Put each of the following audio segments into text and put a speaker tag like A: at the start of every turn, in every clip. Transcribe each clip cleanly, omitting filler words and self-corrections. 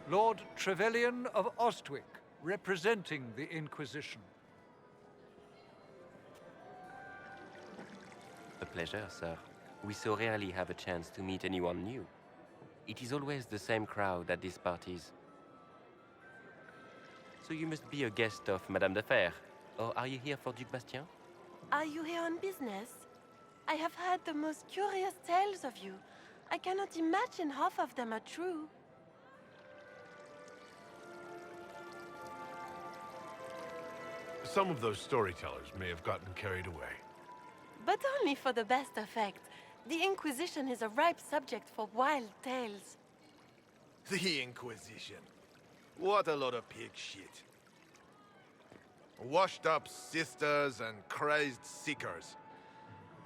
A: Lord Trevelyan of Ostwick, representing the Inquisition.
B: A pleasure, sir. We so rarely have a chance to meet anyone new. It is always the same crowd at these parties. So you must be a guest of Madame de Fer, or are you here for Duc Bastien?
C: Are you here on business? I have heard the most curious tales of you. I cannot imagine half of them are true.
D: Some of those storytellers may have gotten carried away.
C: But only for the best effect. The Inquisition is a ripe subject for wild tales.
E: The Inquisition. What a lot of pig shit. Washed-up sisters and crazed seekers.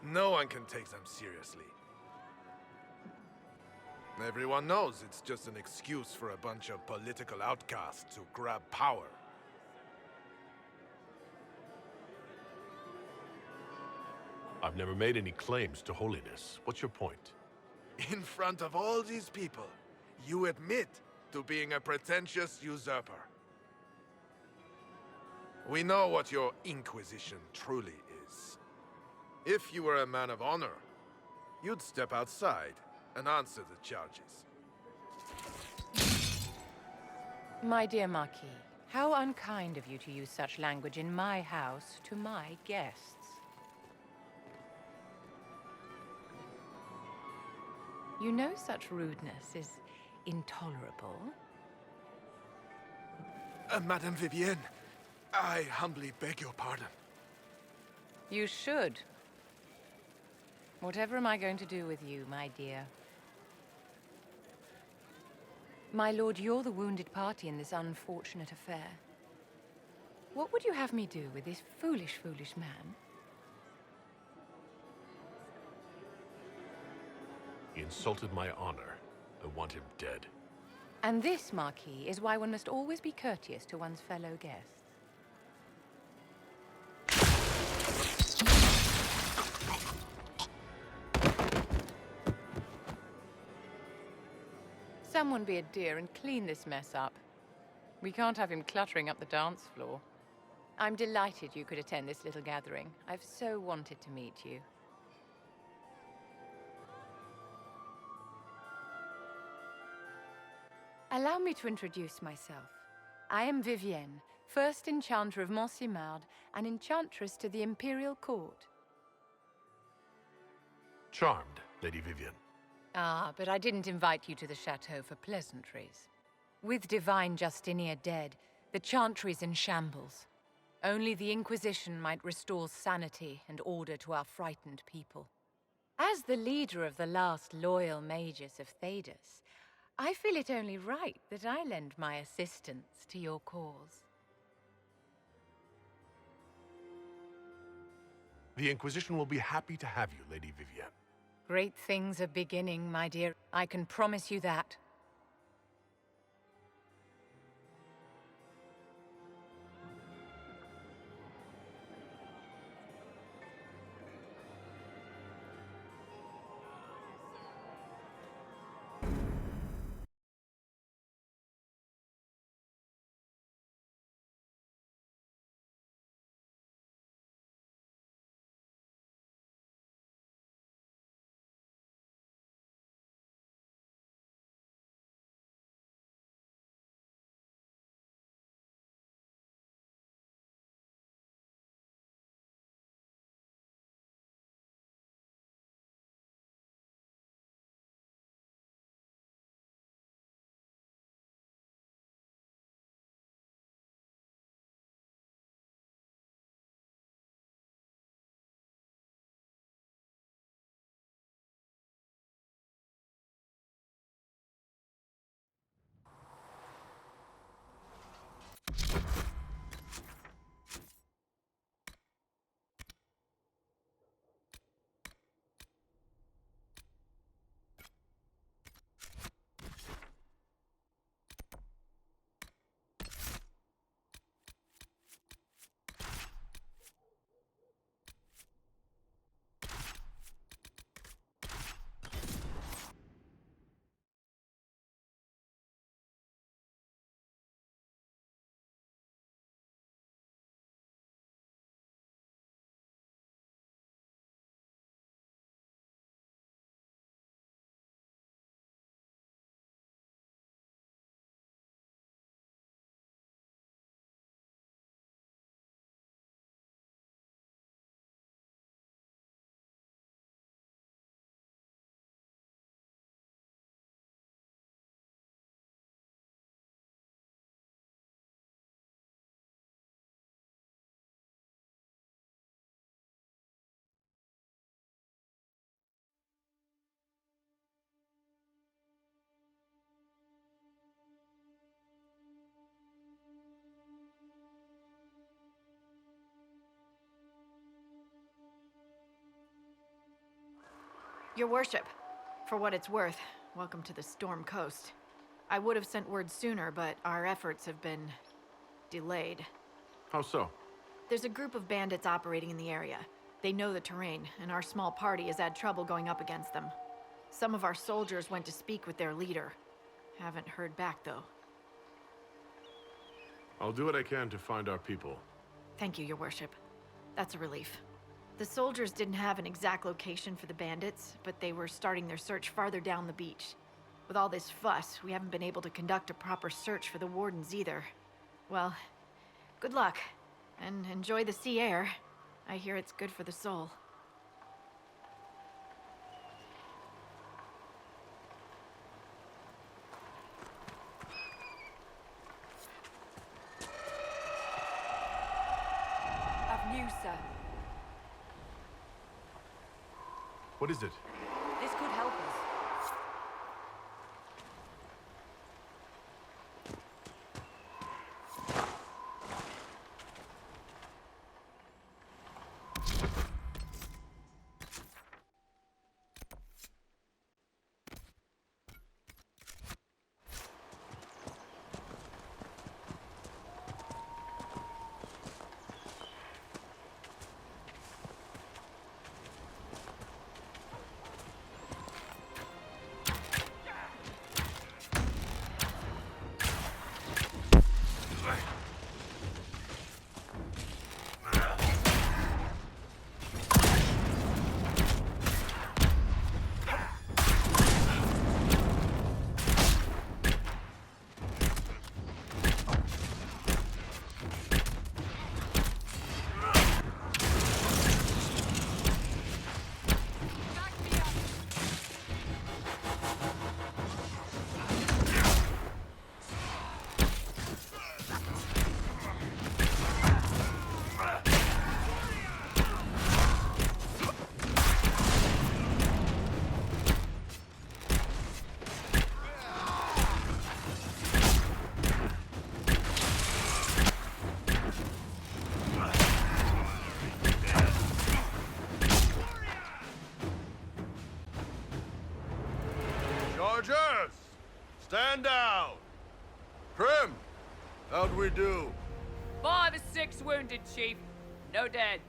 E: No one can take them seriously. Everyone knows it's just an excuse for a bunch of political outcasts to grab power.
D: I've never made any claims to holiness. What's your point?
E: In front of all these people, you admit to being a pretentious usurper. We know what your Inquisition truly is. If you were a man of honor, you'd step outside and answer the charges.
F: My dear Marquis, how unkind of you to use such language in my house to my guests. You know such rudeness is intolerable.
E: Madame Vivienne, I humbly beg your pardon.
F: You should. Whatever am I going to do with you, my dear? My lord, you're the wounded party in this unfortunate affair. What would you have me do with this foolish, foolish man?
D: He insulted my honor. I want him dead.
F: And this, Marquis, is why one must always be courteous to one's fellow guests. Someone be a dear and clean this mess up. We can't have him cluttering up the dance floor. I'm delighted you could attend this little gathering. I've so wanted to meet you. Allow me to introduce myself. I am Vivienne, first Enchanter of Monsimard and Enchantress to the Imperial Court.
D: Charmed, Lady Vivienne.
F: Ah, but I didn't invite you to the chateau for pleasantries. With Divine Justinia dead, the Chantry's in shambles. Only the Inquisition might restore sanity and order to our frightened people. As the leader of the last loyal mages of Thedas, I feel it only right that I lend my assistance to your cause.
D: The Inquisition will be happy to have you, Lady Vivienne.
F: Great things are beginning, my dear. I can promise you that.
G: Your worship, for what it's worth, welcome to the Storm Coast. I would have sent word sooner, but our efforts have been delayed.
D: How so?
G: There's a group of bandits operating in the area. They know the terrain, and our small party has had trouble going up against them. Some of our soldiers went to speak with their leader. Haven't heard back, though.
D: I'll do what I can to find our people.
G: Thank you, Your Worship. That's a relief. The soldiers didn't have an exact location for the bandits, but they were starting their search farther down the beach. With all this fuss, we haven't been able to conduct a proper search for the wardens either. Well, good luck, and enjoy the sea air. I hear it's good for the soul.
H: I've news, sir.
D: What is it?
H: This could help us.
E: Chargers! Stand down! Prim! How'd we do?
H: 5 or 6 wounded, Chief. No dead.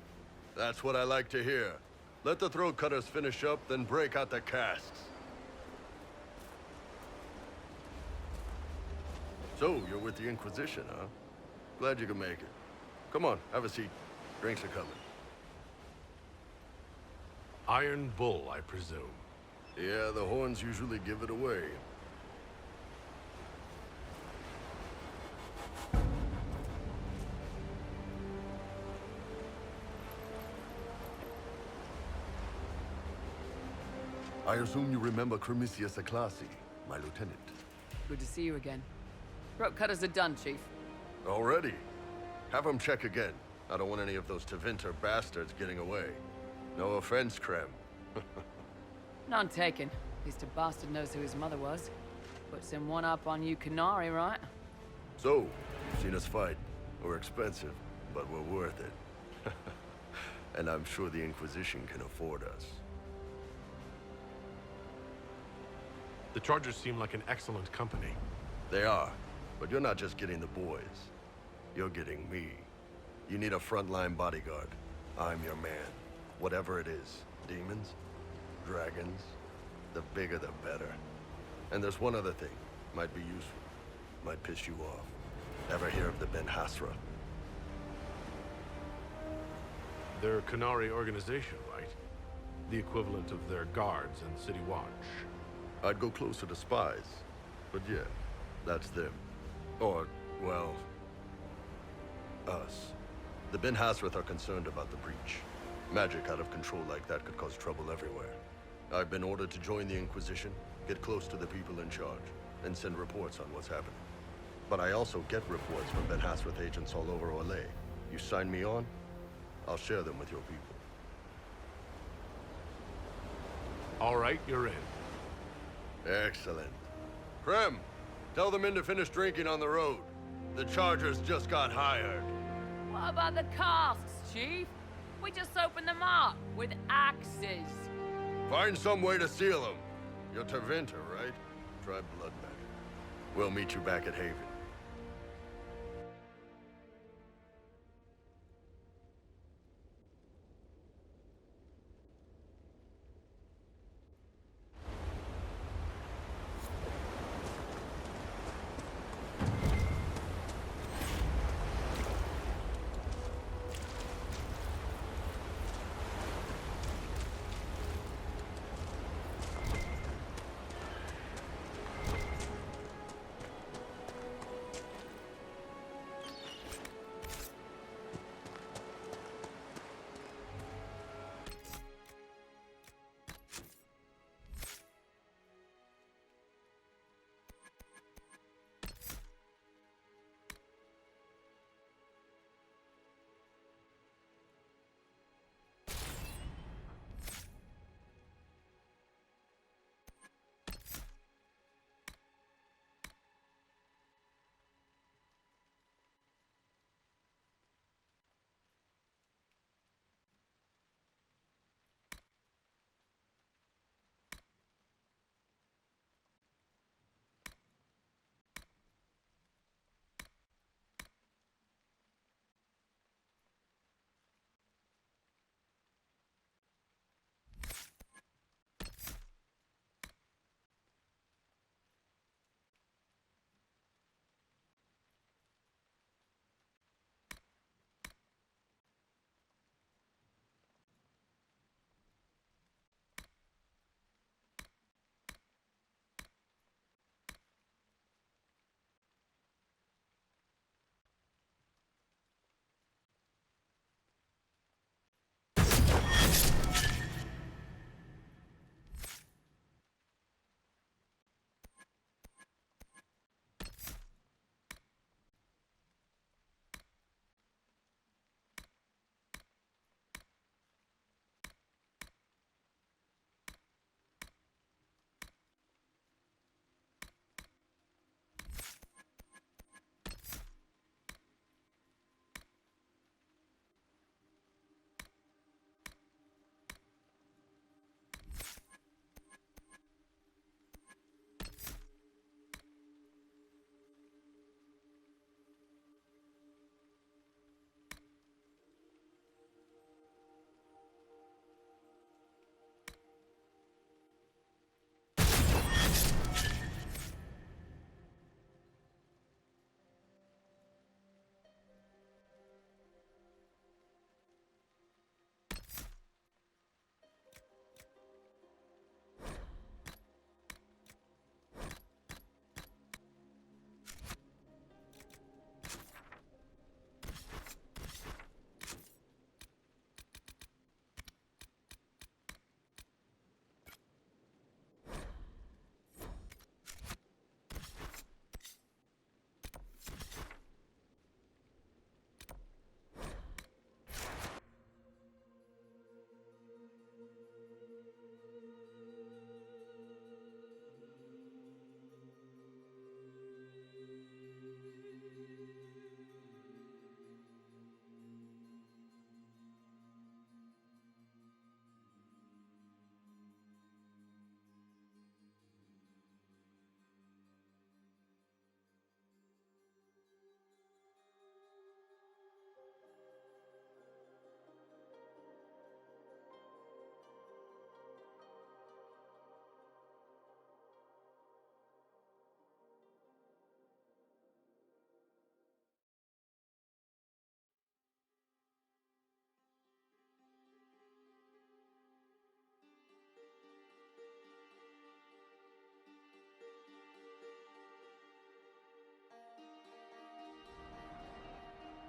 E: That's what I like to hear. Let the throat cutters finish up, then break out the casks. So, you're with the Inquisition, huh? Glad you could make it. Come on, have a seat. Drinks are coming.
D: Iron Bull, I presume.
E: Yeah, the horns usually give it away. I assume you remember Cremisius Aclassi, my lieutenant.
H: Good to see you again. Throat cutters are done, Chief.
E: Already? Have him check again. I don't want any of those Tevinter bastards getting away. No offense, Krem.
H: None taken. At least a bastard knows who his mother was. Puts him one up on you Canary, right?
E: So, you've seen us fight. We're expensive, but we're worth it. And I'm sure the Inquisition can afford us.
D: The Chargers seem like an excellent company.
E: They are, but you're not just getting the boys. You're getting me. You need a frontline bodyguard. I'm your man. Whatever it is. Demons? Dragons? The bigger the better. And there's one other thing. Might be useful. Might piss you off. Ever hear of the Ben Hasra?
D: Their Canary organization, right? The equivalent of their guards and City Watch.
E: I'd go closer to spies. But yeah, that's them. Or, well, us. The Ben Hasrath are concerned about the breach. Magic out of control like that could cause trouble everywhere. I've been ordered to join the Inquisition, get close to the people in charge, and send reports on what's happening. But I also get reports from Ben Hasrath agents all over Orlais. You sign me on, I'll share them with your people.
D: All right, you're in.
E: Excellent. Krem, tell the men to finish drinking on the road. The Chargers just got hired.
H: What about the casks, Chief? We just opened them up with axes.
E: Find some way to seal him. You're Tervinter, right? Try blood magic. We'll meet you back at Haven.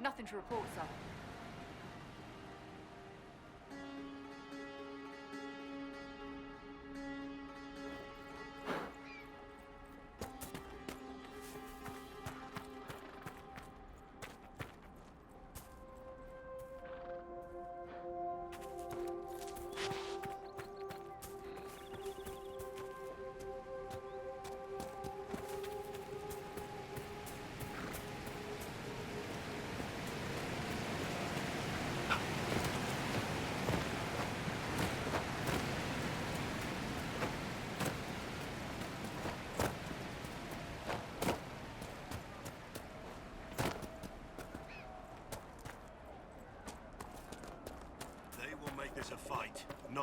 H: Nothing to report, sir.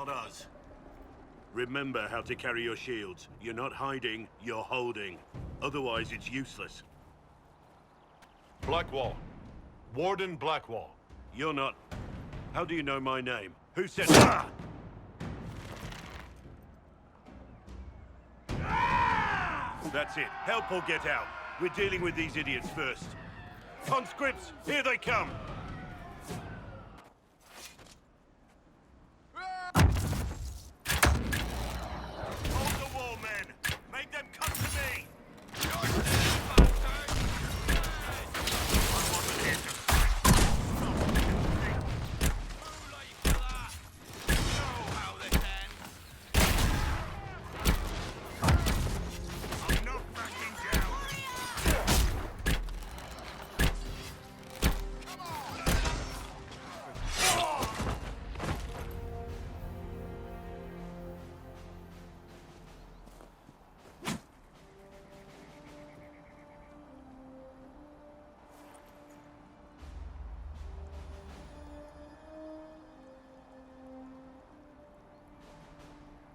I: not us. Remember how to carry your shields. You're not hiding, you're holding. Otherwise, it's useless.
D: Blackwall. Warden Blackwall.
I: You're not... How do you know my name? Who said... Ah! That's it. Help or get out. We're dealing with these idiots first. Conscripts, here they come! Hold the wall, men! Make them come to me!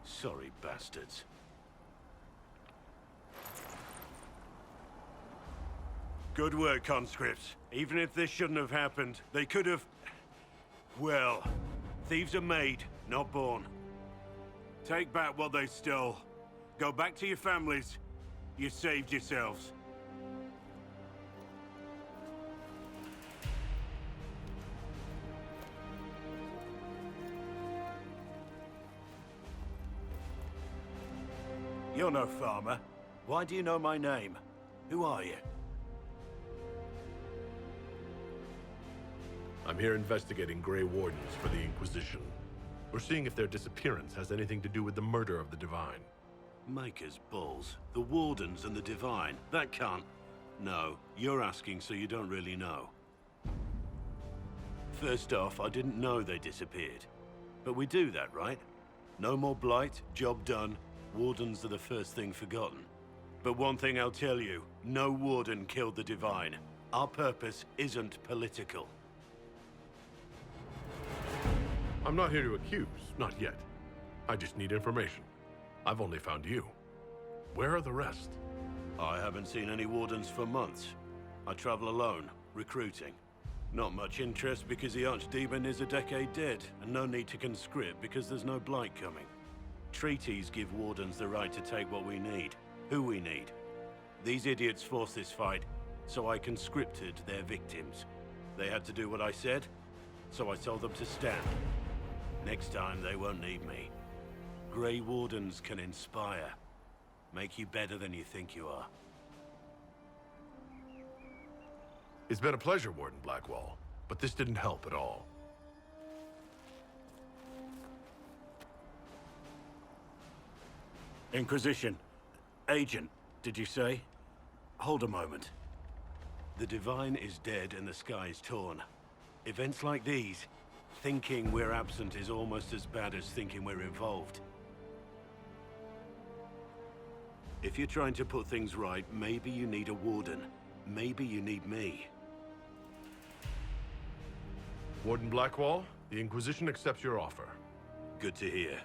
I: Sorry, bastards. Good work, conscripts. Even if this shouldn't have happened, they could have... Well, thieves are made, not born. Take back what they stole. Go back to your families. You saved yourselves. You're no farmer. Why do you know my name? Who are you?
D: I'm here investigating Grey Wardens for the Inquisition. We're seeing if their disappearance has anything to do with the murder of the Divine.
I: Maker's balls. The Wardens and the Divine. That can't... No, you're asking so you don't really know. First off, I didn't know they disappeared. But we do that, right? No more blight, job done. Wardens are the first thing forgotten. But one thing I'll tell you, no Warden killed the Divine. Our purpose isn't political.
D: I'm not here to accuse, not yet. I just need information. I've only found you. Where are the rest?
I: I haven't seen any Wardens for months. I travel alone, recruiting. Not much interest because the Archdemon is a decade dead, and no need to conscript because there's no blight coming. Treaties give Wardens the right to take what we need, who we need. These idiots forced this fight, so I conscripted their victims. They had to do what I said, so I told them to stand. Next time, they won't need me. Grey Wardens can inspire. Make you better than you think you are.
D: It's been a pleasure, Warden Blackwall, but this didn't help at all.
I: Inquisition. Agent, did you say? Hold a moment. The Divine is dead and the sky is torn. Events like these, thinking we're absent is almost as bad as thinking we're involved. If you're trying to put things right, maybe you need a Warden. Maybe you need me.
D: Warden Blackwall, the Inquisition accepts your offer.
I: Good to hear.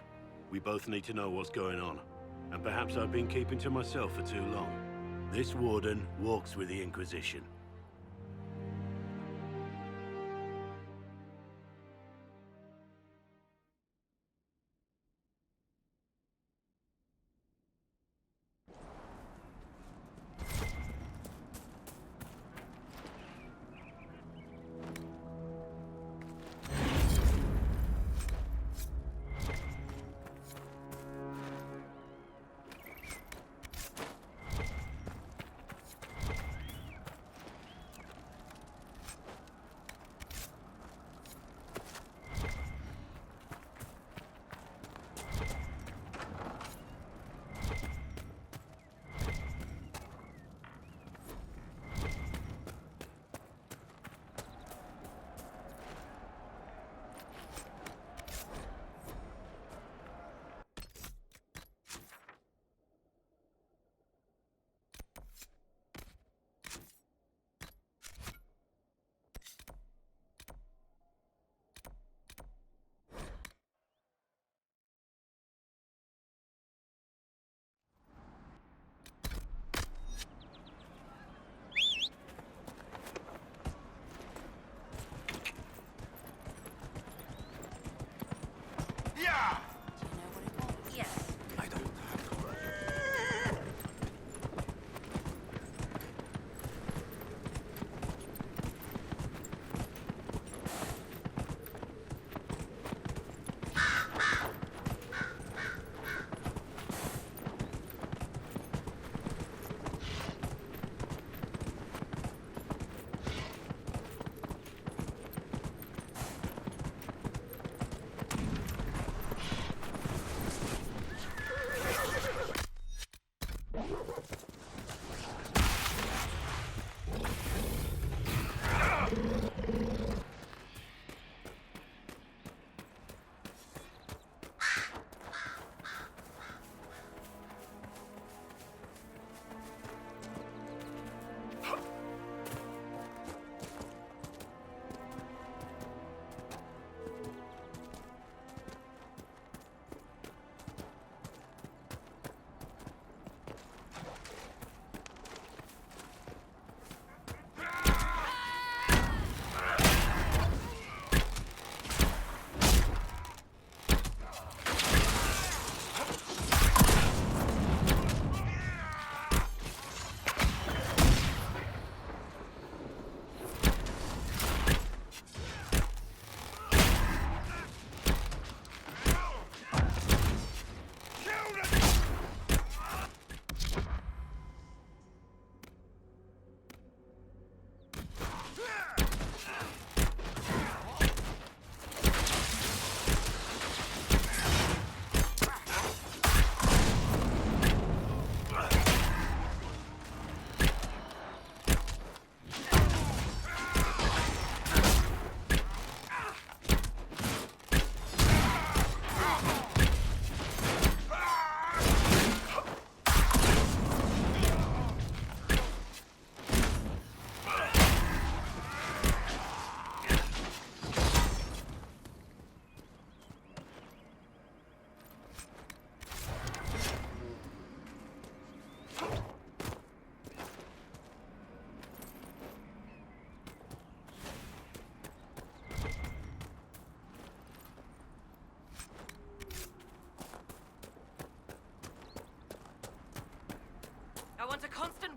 I: We both need to know what's going on. And perhaps I've been keeping to myself for too long. This Warden walks with the Inquisition.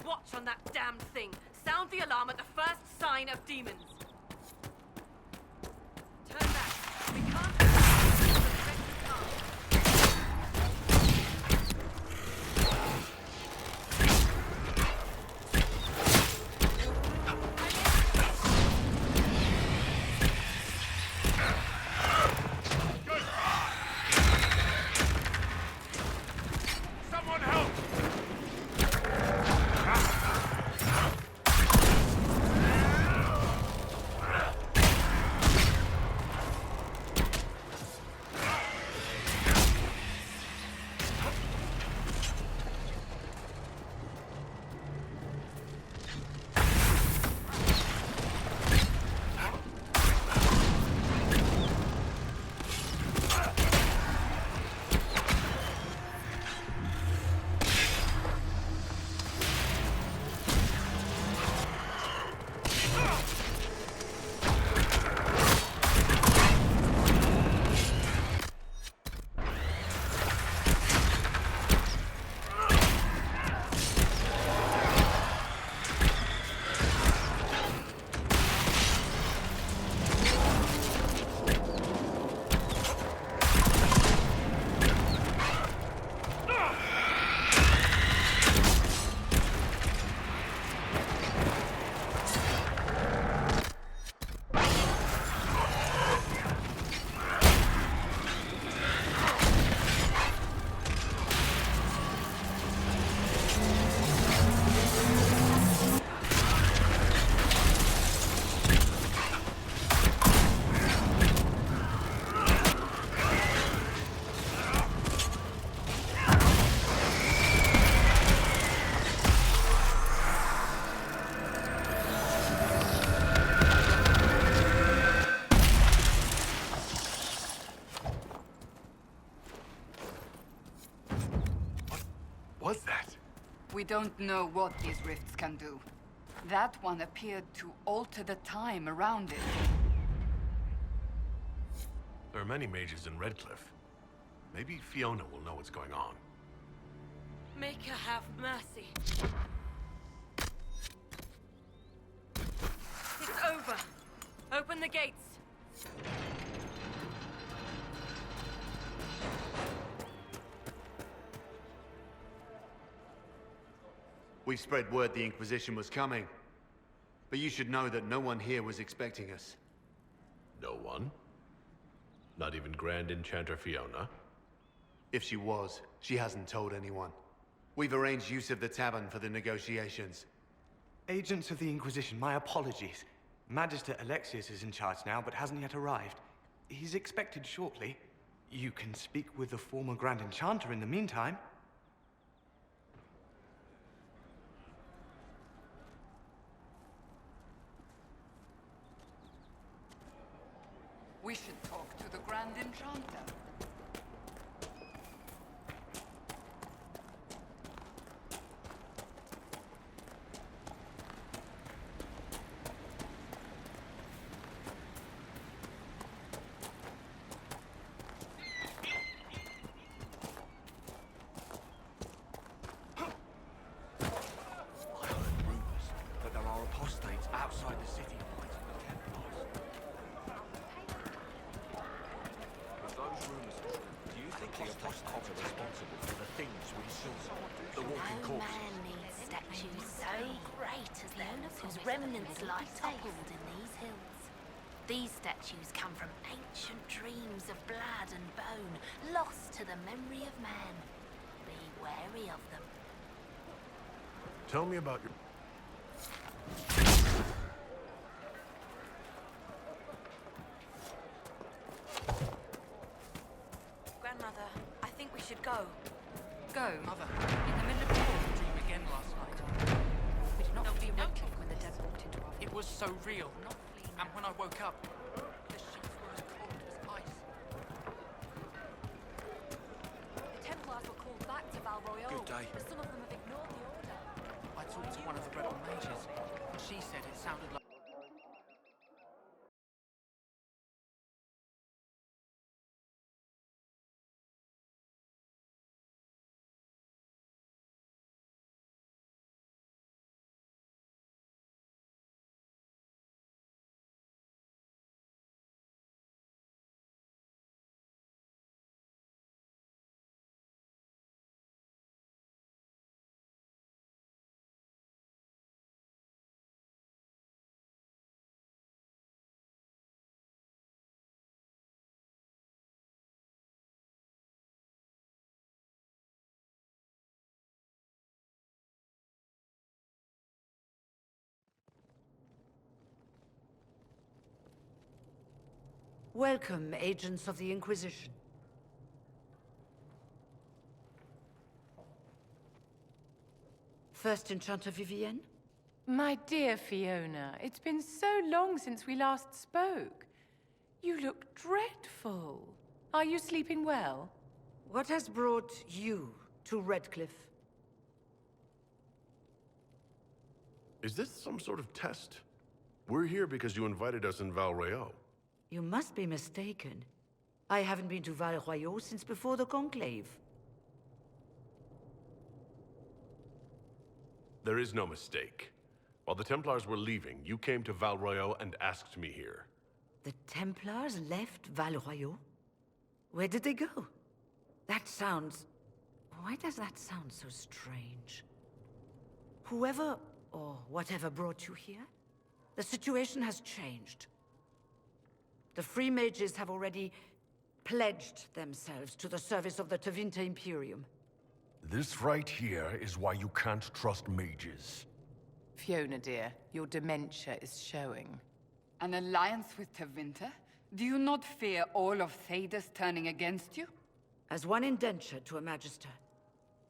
J: watch on that damned thing. Sound the alarm at the first sign of demons. Turn back. We can't...
K: Was that?
L: We don't know what these rifts can do. That one appeared to alter the time around it.
D: There are many mages in Redcliffe. Maybe Fiona will know what's going on.
J: Make her have mercy. It's over. Open the gates.
K: We spread word the Inquisition was coming. But you should know that no one here was expecting us.
D: No one? Not even Grand Enchanter Fiona?
K: If she was, she hasn't told anyone. We've arranged use of the tavern for the negotiations.
M: Agents of the Inquisition, my apologies. Magister Alexius is in charge now, but hasn't yet arrived. He's expected shortly. You can speak with the former Grand Enchanter in the meantime.
L: We should talk to the Grand Enchanter.
N: Remnants lie toppled in these hills. These statues come from ancient dreams of blood and bone, lost to the memory of man. Be wary of them.
D: Tell me about your...
J: Grandmother, I think we should go.
L: Go?
O: Mother, in the middle of the war, dream again last night.
J: We did not flee Redcliffe when the dead walked into our...
O: It was so real. And when I woke up, the sheets were as cold as ice.
J: The Templars were called back to Val Royale.
O: Good day.
J: But some of them have ignored the order.
O: I talked to one of the rebel mages. She said it sounded like...
P: Welcome, agents of the Inquisition. First Enchanter Vivienne?
F: My dear Fiona, it's been so long since we last spoke. You look dreadful. Are you sleeping well?
P: What has brought you to Redcliffe?
D: Is this some sort of test? We're here because you invited us in Val Royeaux.
P: You must be mistaken. I haven't been to Val Royeaux since before the Conclave.
D: There is no mistake. While the Templars were leaving, you came to Val Royeaux and asked me here.
P: The Templars left Val Royeaux? Where did they go? That sounds... Why does that sound so strange? Whoever or whatever brought you here, the situation has changed. The Free Mages have already pledged themselves to the service of the Tevinter Imperium.
Q: This right here is why you can't trust mages.
F: Fiona, dear, your dementia is showing.
L: An alliance with Tevinter? Do you not fear all of Thedas turning against you?
P: As one indenture to a Magister,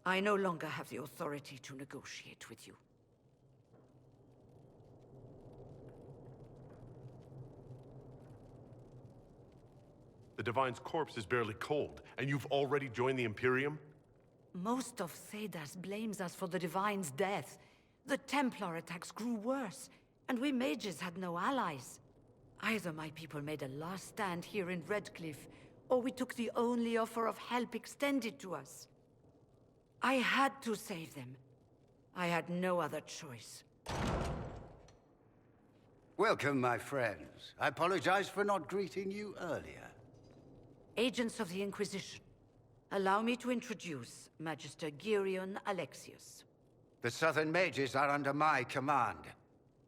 P: I no longer have the authority to negotiate with you.
D: The Divine's corpse is barely cold, and you've already joined the Imperium?
P: Most of Thedas blames us for the Divine's death. The Templar attacks grew worse, and we mages had no allies. Either my people made a last stand here in Redcliffe, or we took the only offer of help extended to us. I had to save them. I had no other choice.
R: Welcome, my friends. I apologize for not greeting you earlier.
P: Agents of the Inquisition, allow me to introduce Magister Girion Alexius.
R: The Southern Mages are under my command.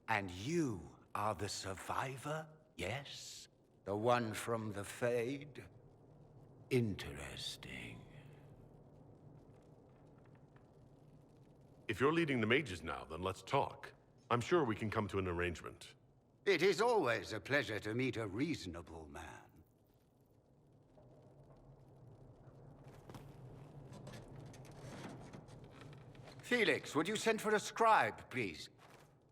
R: And you are the survivor, yes? The one from the Fade? Interesting.
D: If you're leading the mages now, then let's talk. I'm sure we can come to an arrangement.
R: It is always a pleasure to meet a reasonable man. Felix, would you send for a scribe, please?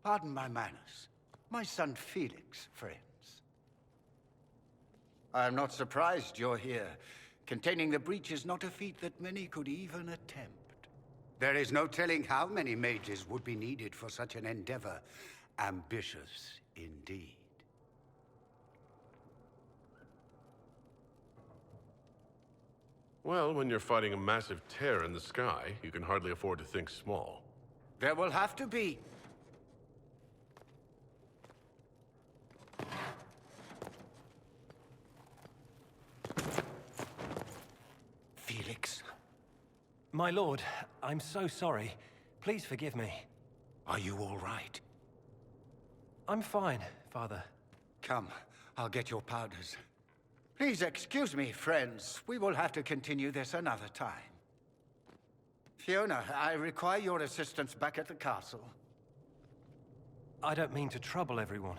R: Pardon my manners. My son Felix, friends. I am not surprised you're here. Containing the breach is not a feat that many could even attempt. There is no telling how many mages would be needed for such an endeavor. Ambitious, indeed.
D: Well, when you're fighting a massive tear in the sky, you can hardly afford to think small.
R: There will have to be. Felix.
S: My lord, I'm so sorry. Please forgive me.
R: Are you all right?
S: I'm fine, Father.
R: Come, I'll get your powders. Please excuse me, friends. We will have to continue this another time. Fiona, I require your assistance back at the castle.
S: I don't mean to trouble everyone.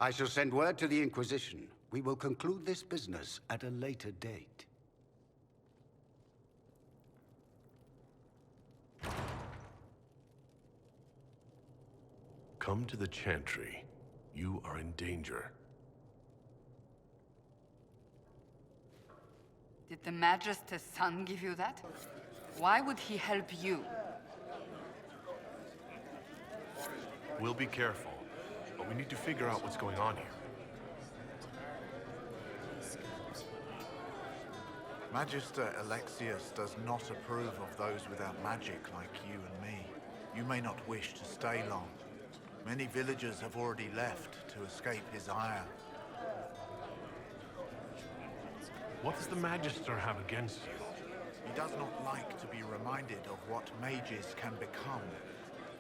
R: I shall send word to the Inquisition. We will conclude this business at a later date.
D: Come to the Chantry. You are in danger.
L: Did the Magister's son give you that? Why would he help you?
D: We'll be careful, but we need to figure out what's going on here.
T: Magister Alexius does not approve of those without magic like you and me. You may not wish to stay long. Many villagers have already left to escape his ire.
D: What does the Magister have against you?
T: He does not like to be reminded of what mages can become.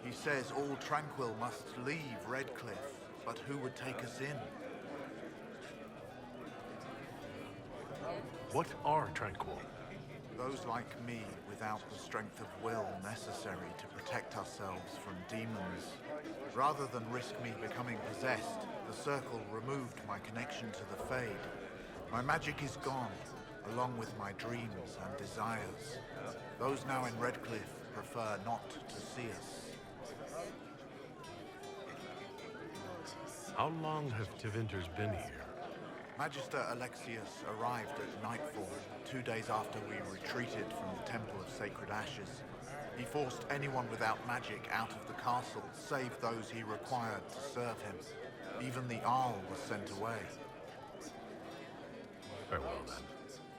T: He says all Tranquil must leave Redcliffe, but who would take us in?
D: What are Tranquil?
T: Those like me without the strength of will necessary to protect protect ourselves from demons. Rather than risk me becoming possessed, the Circle removed my connection to the Fade. My magic is gone, along with my dreams and desires. Those now in Redcliffe prefer not to see us.
D: How long have Tevinters been here?
T: Magister Alexius arrived at nightfall, 2 days after we retreated from the Temple of Sacred Ashes. He forced anyone without magic out of the castle, save those he required to serve him. Even the Arl was sent away.
D: Very well, then.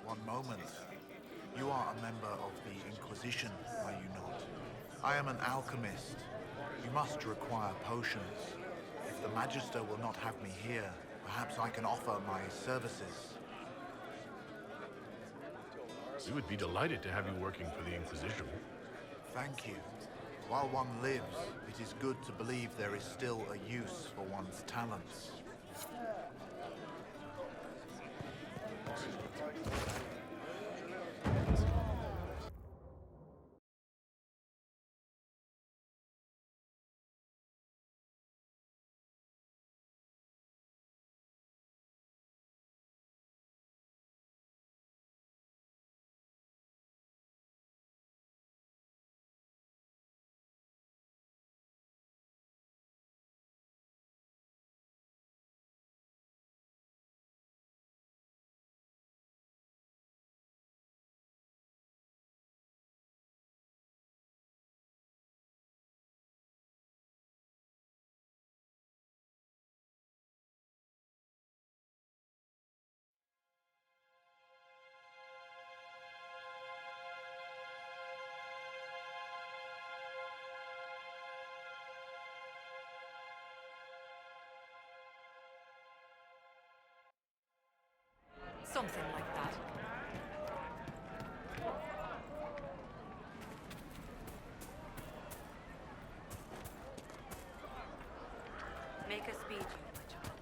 T: One moment. You are a member of the Inquisition, are you not? I am an alchemist. You must require potions. If the Magister will not have me here, perhaps I can offer my services.
D: We would be delighted to have you working for the Inquisition.
T: Thank you. While one lives, it is good to believe there is still a use for one's talents.
H: Something like that.
J: Make us speed you, my child.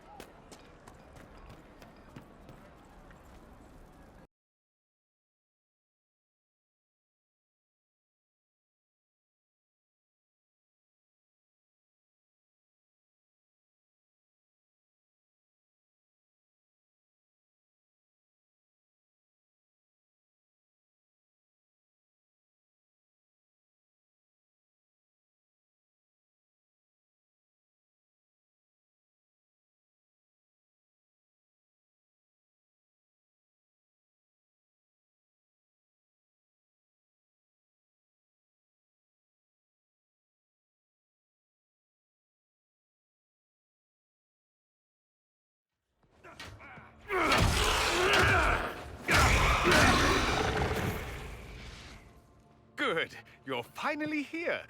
U: Good. You're finally here.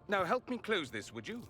U: Now help me close this, would you?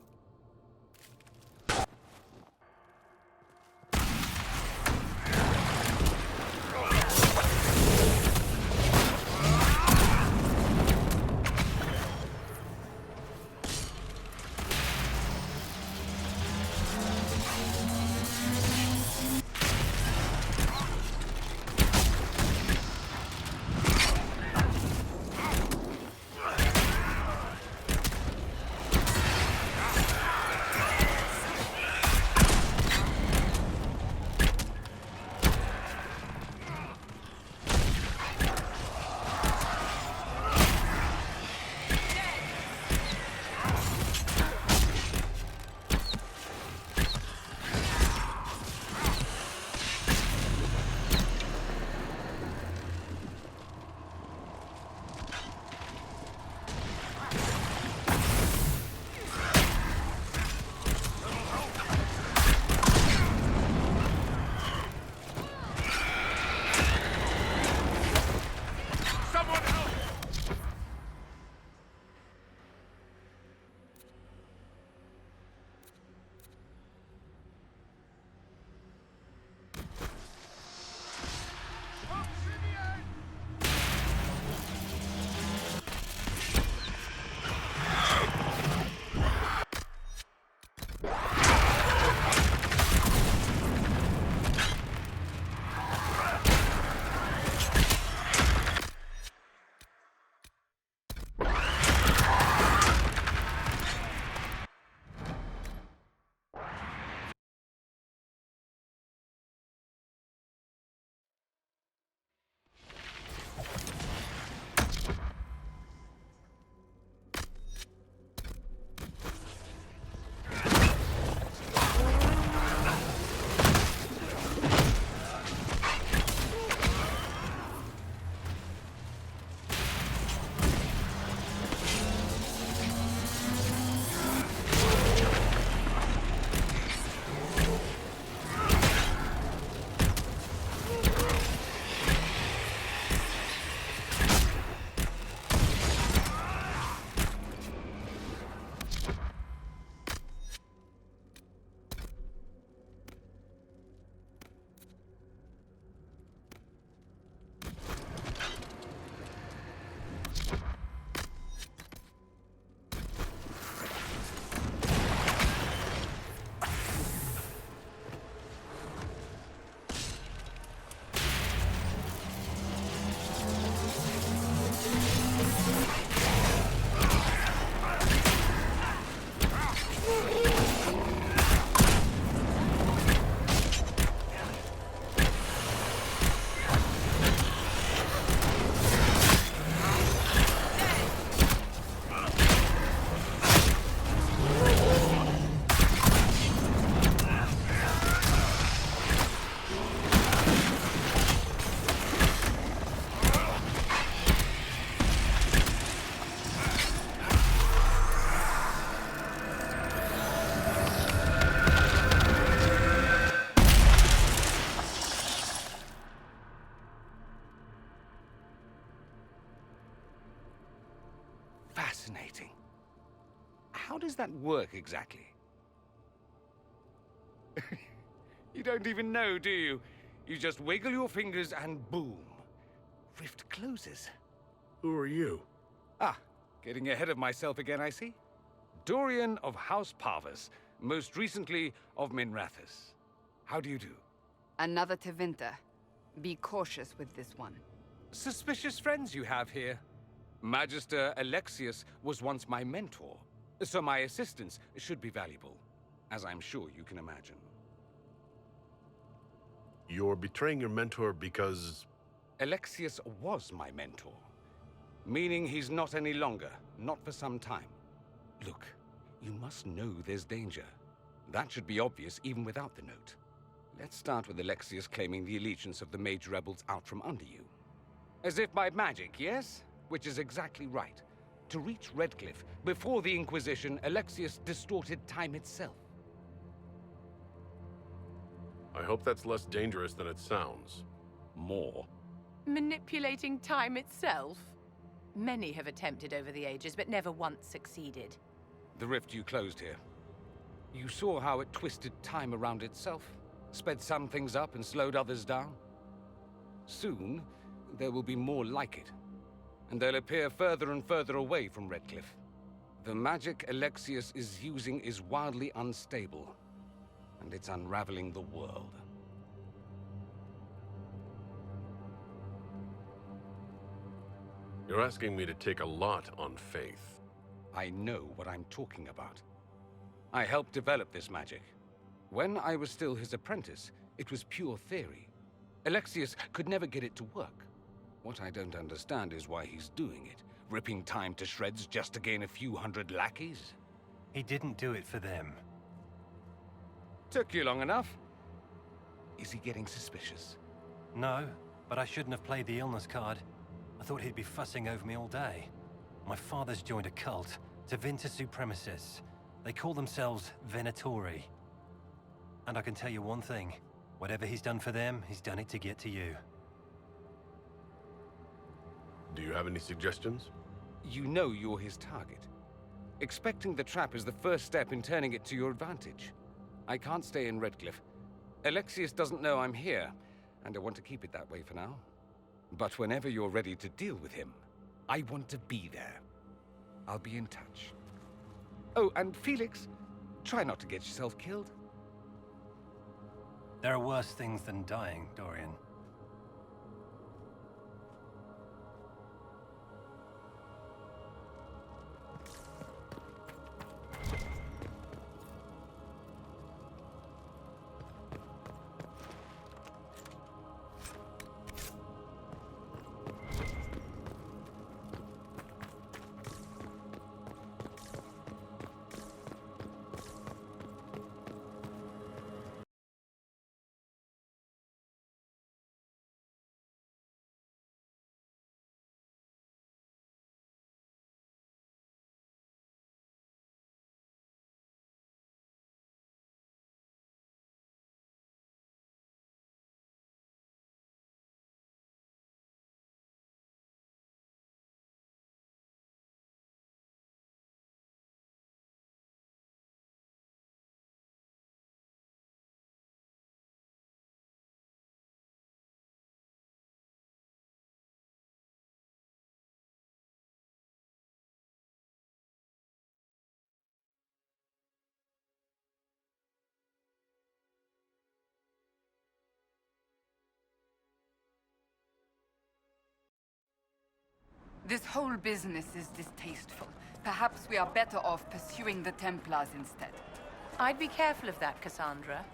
U: How does that work exactly? You don't even know, do you? You just wiggle your fingers and boom. Rift closes.
D: Who are you?
U: Ah, getting ahead of myself again, I see. Dorian of House Parvus, most recently of Minrathous. How do you do?
L: Another Tevinter. Be cautious with this one.
U: Suspicious friends you have here. Magister Alexius was once my mentor, so my assistance should be valuable, as I'm sure you can imagine.
D: You're betraying your mentor because...
U: Alexius was my mentor, meaning he's not any longer, not for some time. Look, you must know there's danger. That should be obvious even without the note. Let's start with Alexius claiming the allegiance of the mage rebels out from under you. As if by magic, yes? Which is exactly right. To reach Redcliffe, before the Inquisition, Alexius distorted time itself.
D: I hope that's less dangerous than it sounds.
U: More.
F: Manipulating time itself? Many have attempted over the ages, but never once succeeded.
U: The rift you closed here. You saw how it twisted time around itself, sped some things up and slowed others down. Soon, there will be more like it, and they'll appear further and further away from Redcliffe. The magic Alexius is using is wildly unstable, and it's unraveling the world.
D: You're asking me to take a lot on faith.
U: I know what I'm talking about. I helped develop this magic. When I was still his apprentice, it was pure theory. Alexius could never get it to work. What I don't understand is why he's doing it, ripping time to shreds just to gain a few hundred lackeys.
S: He didn't do it for them.
U: Took you long enough. Is he getting suspicious?
S: No, but I shouldn't have played the illness card. I thought he'd be fussing over me all day. My father's joined a cult, Tevinter Supremacists. They call themselves Venatori. And I can tell you one thing. Whatever he's done for them, he's done it to get to you.
D: Do you have any suggestions?
U: You know you're his target. Expecting the trap is the first step in turning it to your advantage. I can't stay in Redcliffe. Alexius doesn't know I'm here, and I want to keep it that way for now. But whenever you're ready to deal with him, I want to be there. I'll be in touch. Oh, and Felix, try not to get yourself killed.
S: There are worse things than dying, Dorian.
L: This whole business is distasteful. Perhaps we are better off pursuing the Templars instead.
F: I'd be careful of that, Cassandra.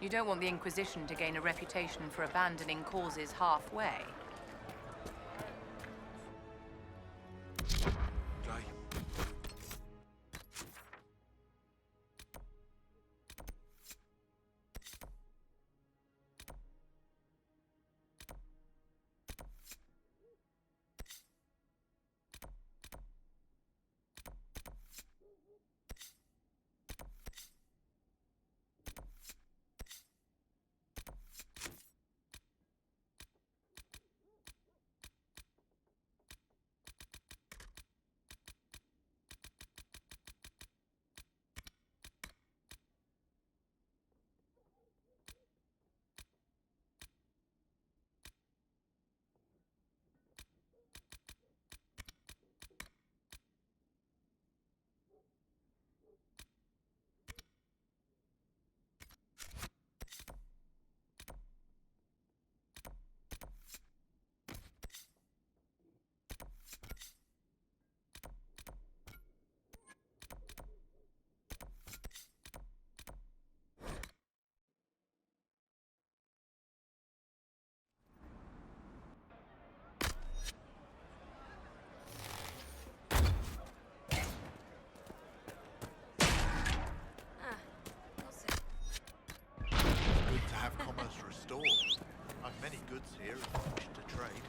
F: You don't want the Inquisition to gain a reputation for abandoning causes halfway.
T: here if you wish to trade.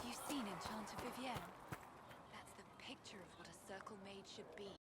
A: Have you seen Enchanter Vivienne? That's the picture of what a circle mage should be.